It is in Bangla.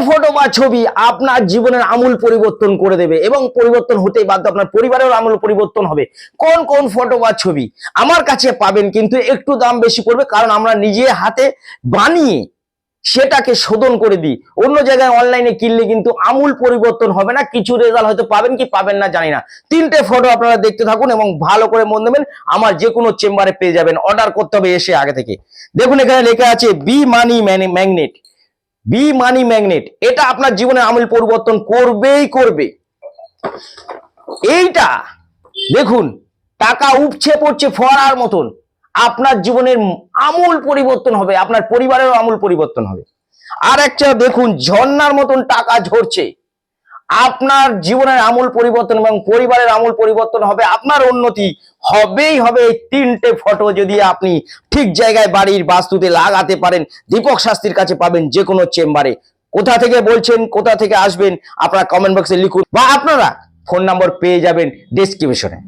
ফটো বা ছবি আপনার জীবনের আমূল পরিবর্তন করে দেবে এবং পরিবর্তন হতেই বাধ্য, আপনার পরিবারের আমূল পরিবর্তন হবে। কোন কোন ফটো বা ছবি আমার কাছে পাবেন, কিন্তু একটু দাম বেশি পড়বে, কারণ আমরা নিজে হাতে বানিয়ে সেটাকে শোধন করে দিই। অন্য জায়গায় অনলাইনে কিনলে কিন্তু আমূল পরিবর্তন হবে না, কিছু রেজাল্ট হয়তো পাবেন কি পাবেন না জানি না। তিনটে ফটো আপনারা দেখতে থাকুন এবং ভালো করে মন দেবেন, আমার যে কোনো চেম্বারে পেয়ে যাবেন, অর্ডার করতে হবে এসে আগে থেকে। দেখুন এখানে লেখা আছে be money magnet. Be money magnet, এটা আপনার জীবনে আমূল পরিবর্তন করবেই করবে। এইটা দেখুন, টাকা উপচে পড়ছে ফোয়ারার মতন, আপনার জীবনের আমূল পরিবর্তন হবে, আপনার পরিবারেরও আমূল পরিবর্তন হবে। আর একটা দেখুন, ঝর্ণার মতন টাকা ঝরছে, আপনার জীবনের আমূল পরিবর্তন এবং পরিবারের আমূল পরিবর্তন হবে, আপনার উন্নতি হবেই হবে। এই তিনটে ফটো যদি আপনি ঠিক জায়গায় বাড়ির বাস্তুতে লাগাতে পারেন, দীপক শাস্ত্রীর কাছে পাবেন যে কোনো চেম্বারে। কোথা থেকে বলছেন, কোথা থেকে আসবেন, আপনারা কমেন্ট বক্সে লিখুন, বা আপনারা ফোন নাম্বার পেয়ে যাবেন ডেসক্রিপশনে।